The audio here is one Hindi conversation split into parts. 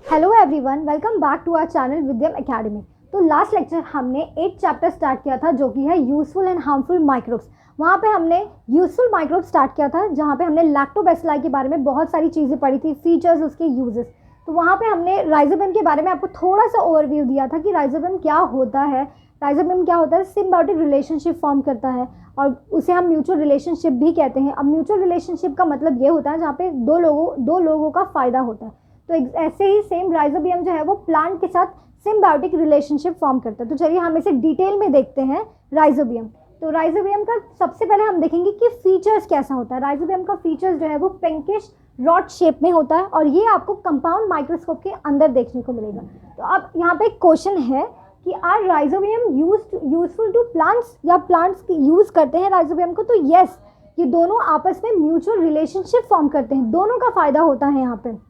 Hello everyone, welcome back to our channel Vidyam academy. तो लास्ट लेक्चर हमने एक चैप्टर स्टार्ट किया था जो कि है यूजफुल एंड हार्मफुल माइक्रोब्स। वहाँ पे हमने यूजफुल माइक्रोब स्टार्ट किया था जहाँ पे हमने लैक्टोबैसिलाई के बारे में बहुत सारी चीज़ें पढ़ी थी, फीचर्स, उसके यूजेस। तो वहाँ पे हमने राइजोबियम के बारे में आपको थोड़ा सा ओवरव्यू दिया था कि राइजोबियम क्या होता है। राइजोबियम क्या होता है? सिम्बायोटिक रिलेशनशिप फॉर्म करता है और उसे हम म्यूचुअल रिलेशनशिप भी कहते हैं। अब म्यूचुअल रिलेशनशिप का मतलब ये होता है जहाँ पे दो लोगों का फ़ायदा होता है। तो ऐसे ही सेम राइजोबियम जो है वो प्लांट के साथ सिम्बायोटिक रिलेशनशिप फॉर्म करता है। तो चलिए हम इसे डिटेल में देखते हैं राइजोबियम। तो राइजोबियम का सबसे पहले हम देखेंगे कि फीचर्स कैसा होता है। राइजोबियम का फीचर्स जो है वो पिंकिश रॉड शेप में होता है और ये आपको कंपाउंड माइक्रोस्कोप के अंदर देखने को मिलेगा। तो अब यहाँ पे एक क्वेश्चन है कि are rhizobium useful to plants, या प्लांट्स यूज करते हैं राइजोबियम को? तो यस, ये दोनों आपस में म्यूचुअल रिलेशनशिप फॉर्म करते हैं, दोनों का फायदा होता है। यहाँ पे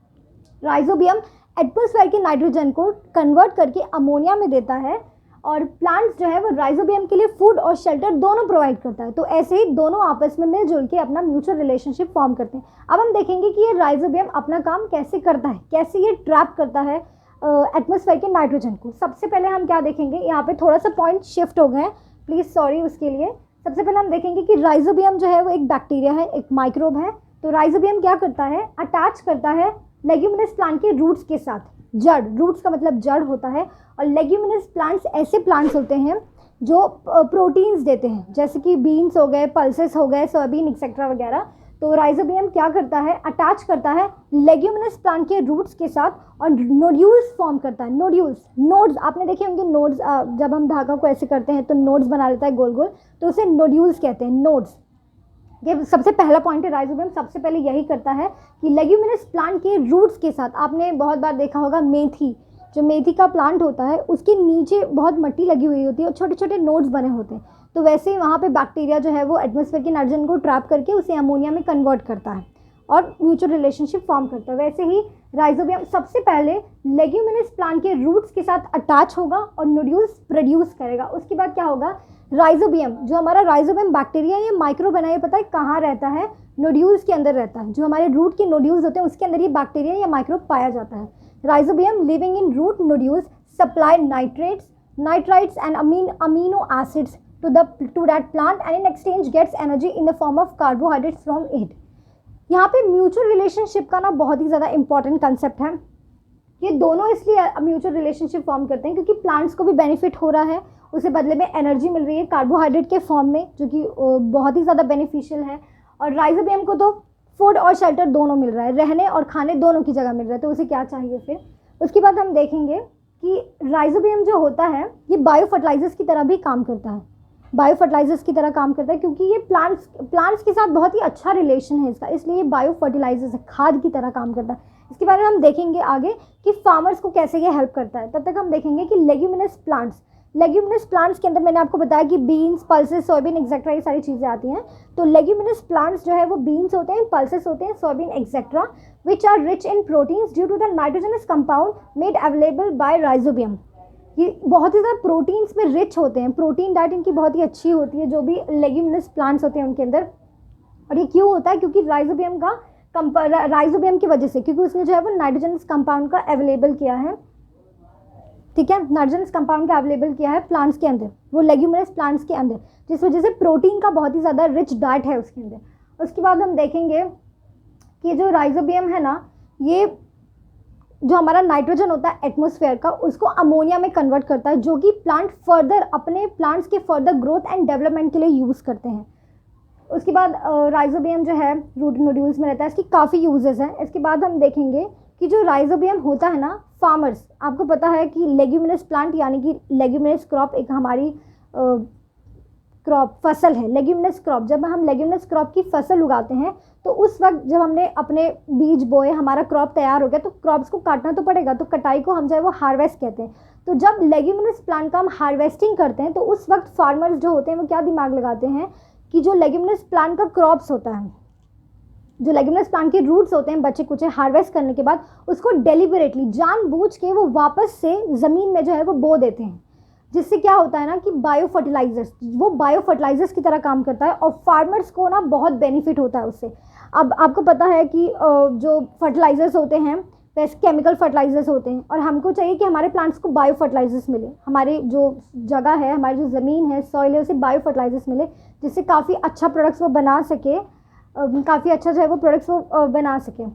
राइजोबियम एटमॉस्फेयर के नाइट्रोजन को कन्वर्ट करके अमोनिया में देता है और प्लांट्स जो है वो राइजोबियम के लिए फूड और शेल्टर दोनों प्रोवाइड करता है। तो ऐसे ही दोनों आपस में मिलजुल के अपना म्यूचुअल रिलेशनशिप फॉर्म करते हैं। अब हम देखेंगे कि ये राइजोबियम अपना काम कैसे करता है, कैसे ये ट्रैप करता है एटमॉस्फेयर के नाइट्रोजन को। सबसे पहले हम क्या देखेंगे, यहाँ पे थोड़ा सा पॉइंट शिफ्ट हो गए, प्लीज़ सॉरी उसके लिए। सबसे पहले हम देखेंगे कि राइजोबियम जो है वो एक बैक्टीरिया है, एक माइक्रोब है। तो राइजोबियम क्या करता है? अटैच करता है लेग्यूमिनस प्लांट के रूट्स के साथ। जड़, रूट्स का मतलब जड़ होता है। और लेग्यूमिनस प्लांट्स ऐसे प्लांट्स होते हैं जो प्रोटीन्स देते हैं, जैसे कि बीन्स हो गए, पल्सेस हो गए, सोयाबीन एक्सेट्रा वगैरह। तो राइजोबियम क्या करता है? अटैच करता है लेग्यूमिनस प्लांट के रूट्स के साथ और नोड्यूल्स फॉर्म करता है। नोड्स आपने देखे होंगे, नोड्स जब हम धागा को ऐसे करते हैं तो नोड्स बना लेता है गोल गोल, तो उसे नोड्यूल्स कहते हैं, नोड्स। ये सबसे पहला पॉइंट है। राइजोबियम सबसे पहले यही करता है कि लेग्यूमिनस प्लांट के रूट्स के साथ, आपने बहुत बार देखा होगा मेथी, जो मेथी का प्लांट होता है उसके नीचे बहुत मिट्टी लगी हुई होती है और छोटे छोटे नोड्स बने होते हैं। तो वैसे ही वहाँ पे बैक्टीरिया जो है वो एटमॉस्फेयर के नाइट्रोजन को ट्रैप करके उसे अमोनिया में कन्वर्ट करता है और म्यूचुअल रिलेशनशिप फॉर्म करता है। वैसे ही राइजोबियम सबसे पहले लेग्यूमिनस प्लांट के रूट्स के साथ अटैच होगा और नोड्यूल्स प्रोड्यूस करेगा। उसके बाद क्या होगा? राइजोबियम, जो हमारा राइजोबियम बैक्टीरिया ये माइक्रो बना, ये पता है कहाँ रहता है? नोड्यूल्स के अंदर रहता है। जो हमारे रूट के नोड्यूल्स होते हैं उसके अंदर ये बैक्टीरिया या माइक्रो पाया जाता है। Rhizobium living in root nodules supply nitrites and amino acids to that plant and in exchange gets energy in the form of carbohydrates from it। यहाँ पे म्यूचुअल रिलेशनशिप का ना बहुत ही ज़्यादा इंपॉर्टेंट कंसेप्ट है। ये दोनों इसलिए म्यूचुअल रिलेशनशिप फॉर्म करते हैं क्योंकि प्लांट्स को भी बेनिफिट हो रहा है, उसे बदले में एनर्जी मिल रही है कार्बोहाइड्रेट के फॉर्म में, जो कि बहुत ही ज़्यादा बेनिफिशियल है। और राइजोबियम को तो फूड और शेल्टर दोनों मिल रहा है, रहने और खाने दोनों की जगह मिल रहा है, तो उसे क्या चाहिए फिर। उसके बाद हम देखेंगे कि राइजोबियम जो होता है ये बायो फर्टिलाइजर्स की तरह भी काम करता है। बायो फर्टिलाइजर्स की तरह काम करता है क्योंकि ये प्लांट्स के साथ बहुत ही अच्छा रिलेशन है इसका, इसलिए ये बायो फर्टिलाइजर्स खाद की तरह काम करता है। इसके बारे में हम देखेंगे आगे कि फार्मर्स को कैसे ये हेल्प करता है। तब तक हम देखेंगे कि लेग्यूमिनस प्लांट्स के अंदर मैंने आपको बताया कि बीन्स, पल्सेस, सोयाबीन एक्सेट्रा ये सारी चीज़ें आती हैं। तो लेग्यूमिनस प्लांट्स जो है वो बीन्स होते हैं, पल्सेस होते हैं, soybean etcetera, which are rich in proteins due to the nitrogenous compound made available by rhizobium. ये बहुत ही ज़्यादा प्रोटीन्स में रिच होते हैं, प्रोटीन डाइट इनकी बहुत ही अच्छी होती है जो भी लेग्यूमिनस प्लांट्स होते हैं उनके अंदर। और ये क्यों होता है? क्योंकि राइजोबियम की वजह से, क्योंकि उसने जो है वो नाइट्रोजनस कंपाउंड का अवेलेबल किया है, ठीक है, नाइट्रोजनस कंपाउंड का अवेलेबल किया है प्लांट्स के अंदर, वो लेग्यूमिनस प्लांट्स के अंदर, जिस वजह से प्रोटीन का बहुत ही ज़्यादा रिच डाइट है उसके अंदर। उसके बाद हम देखेंगे कि जो राइजोबियम है ना, ये जो हमारा नाइट्रोजन होता है एटमॉस्फेयर का, उसको अमोनिया में कन्वर्ट करता है, जो कि प्लांट फर्दर अपने प्लांट्स के फर्दर ग्रोथ एंड डेवलपमेंट के लिए यूज़ करते हैं। उसके बाद राइजोबियम जो है रूट नोड्यूल्स में रहता है, इसकी काफ़ी यूजेस हैं। इसके बाद हम देखेंगे कि जो राइजोबियम होता है ना, फार्मर्स, आपको पता है कि लेग्यूमिनस प्लांट यानी कि लेग्यूमिनस क्रॉप एक हमारी क्रॉप फसल है, लेग्यूमिनस क्रॉप। जब हम लेग्यूमिनस क्रॉप की फसल उगाते हैं तो उस वक्त जब हमने अपने बीज बोए, हमारा क्रॉप तैयार हो गया, तो क्रॉप्स को काटना तो पड़ेगा, तो कटाई को हम जो है वो हार्वेस्ट कहते हैं। तो जब लेग्यूमिनस प्लांट का हम हार्वेस्टिंग करते हैं तो उस वक्त फार्मर्स जो होते हैं वो क्या दिमाग लगाते हैं कि जो लेग्यूमिनस प्लांट का क्रॉप्स होता है, जो लेग्यूमिनस प्लांट के रूट्स होते हैं बच्चे कुचे हार्वेस्ट करने के बाद, उसको डेलिबरेटली जानबूझ के वो वापस से ज़मीन में जो है वो बो देते हैं, जिससे क्या होता है ना कि बायो फर्टिलाइजर्स की तरह काम करता है और फार्मर्स को ना बहुत बेनिफिट होता है उससे। अब आपको पता है कि जो फर्टिलाइजर्स होते हैं बेस्ट केमिकल फर्टिलाइजर्स होते हैं, और हमको चाहिए कि हमारे प्लांट्स को बायो फर्टिलाइजर्स मिले, हमारे जो जगह है, हमारी जो ज़मीन है, सॉइल है, उसे बायो फर्टिलाइजर्स मिले, जिससे काफ़ी अच्छा प्रोडक्ट्स वो बना सके, काफ़ी अच्छा जो है वो प्रोडक्ट्स वो बना सके।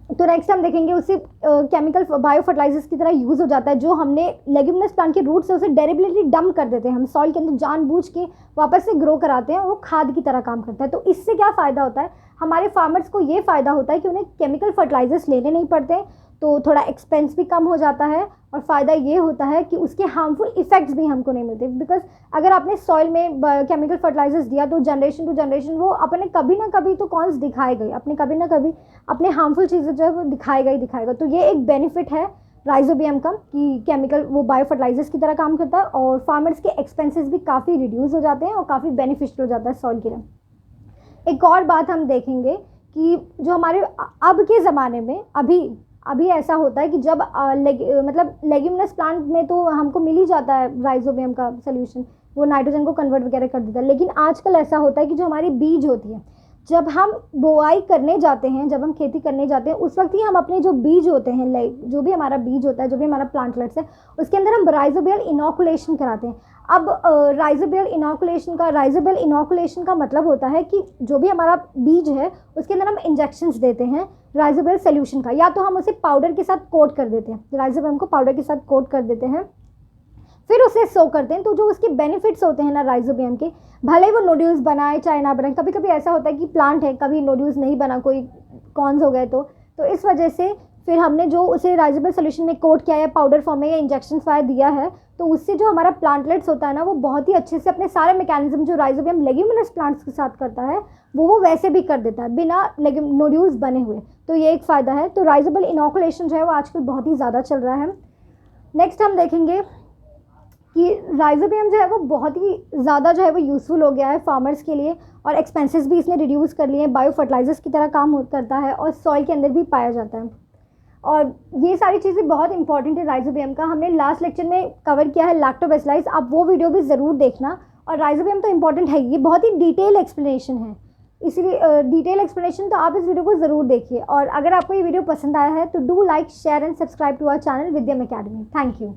तो नेक्स्ट हम देखेंगे उसे केमिकल बायो फर्टिलाइजर्स की तरह यूज़ हो जाता है, जो हमने लेग्यूमिनस प्लांट के रूट से उसे डायरेक्टली डंप कर देते हैं, हम सॉइल के अंदर जानबूझ के वापस से ग्रो कराते हैं, वो खाद की तरह काम करता है। तो इससे क्या फ़ायदा होता है, हमारे फार्मर्स को ये फ़ायदा होता है कि उन्हें केमिकल फर्टिलाइजर्स लेने नहीं पड़ते, तो थोड़ा एक्सपेंस भी कम हो जाता है, और फ़ायदा ये होता है कि उसके हार्मफुल इफ़ेक्ट्स भी हमको नहीं मिलते। बिकॉज अगर आपने सॉइल में केमिकल फर्टिलाइजर्स दिया तो जनरेशन टू जनरेशन वो अपने कभी ना कभी तो कॉन्स दिखाएगा ही, अपने कभी ना कभी अपने हार्मफुल चीज़ें जो है वो दिखाएगा ही दिखाएगा। तो ये एक बेनिफिट है राइजोबियम का कि केमिकल वो बायो फर्टिलाइजर्स की तरह काम करता है, और फार्मर्स के एक्सपेंसेस भी काफ़ी रिड्यूस हो जाते हैं और काफ़ी बेनिफिशियल हो जाता है सॉइल के लिए। एक और बात हम देखेंगे कि जो हमारे अब के ज़माने में अभी ऐसा होता है कि जब मतलब लेग्यूमिनस प्लांट में तो हमको मिल ही जाता है राइजोबियम का सोल्यूशन, वो नाइट्रोजन को कन्वर्ट वगैरह कर देता है। लेकिन आजकल ऐसा होता है कि जो हमारी बीज होती है, जब हम बोआई करने जाते हैं, जब हम खेती करने जाते हैं, उस वक्त ही हम अपने जो बीज होते हैं, जो भी हमारा बीज होता है, जो भी हमारा प्लांटलेट्स है, उसके अंदर हम राइजोबियल इनोकुलेशन कराते हैं। अब राइजोबियल इनोकुलेशन का मतलब होता है कि जो भी हमारा बीज है उसके अंदर हम इंजेक्शंस देते हैं राइजोबियल सोल्यूशन का, या तो हम उसे पाउडर के साथ कोट कर देते हैं, राइजोबियम को पाउडर के साथ कोट कर देते हैं, फिर उसे सो करते हैं। तो जो उसके बेनिफिट्स होते हैं ना राइजोबियम के, भले ही वो नोड्यूल्स बनाए चाहे ना बनाए, कभी कभी ऐसा होता है कि प्लांट है कभी नोड्यूल्स नहीं बना, कोई कॉन्स हो गए, तो इस वजह से फिर हमने जो उसे राइजोबियल सोल्यूशन में कोट किया है, पाउडर फॉर्म में या इंजेक्शन वायर दिया है, तो उससे जो हमारा प्लांटलेट्स होता है ना, वो बहुत ही अच्छे से अपने सारे मैकेनिज्म जो राइजोबियम लेग्यूमिनस प्लांट्स के साथ करता है वो वैसे भी कर देता है बिना नोड्यूल्स बने हुए। तो ये एक फ़ायदा है। तो राइजोबियल इनोकुलेशन जो है वो आजकल बहुत ही ज़्यादा चल रहा है। नेक्स्ट हम देखेंगे कि राइजोबियम जो है वो बहुत ही ज़्यादा जो है वो यूज़फुल हो गया है फार्मर्स के लिए, और एक्सपेंसेस भी इसने रिड्यूस कर लिए हैं, बायो फर्टिलाइजर्स की तरह काम करता है, और सॉइल के अंदर भी पाया जाता है। और ये सारी चीज़ें बहुत इंपॉर्टेंट है राइजोबियम का। हमने लास्ट लेक्चर में कवर किया है लैक्टोबैसिलस, आप वो वीडियो भी ज़रूर देखना। और राइजोबियम तो इंपॉर्टेंट है, ये बहुत ही डिटेल एक्सप्लेनेशन है, इसलिए डिटेल एक्सप्लेनेशन, तो आप इस वीडियो को ज़रूर देखिए। और अगर आपको ये वीडियो पसंद आया है तो do like, share and subscribe to our channel Vidyam academy. Thank you.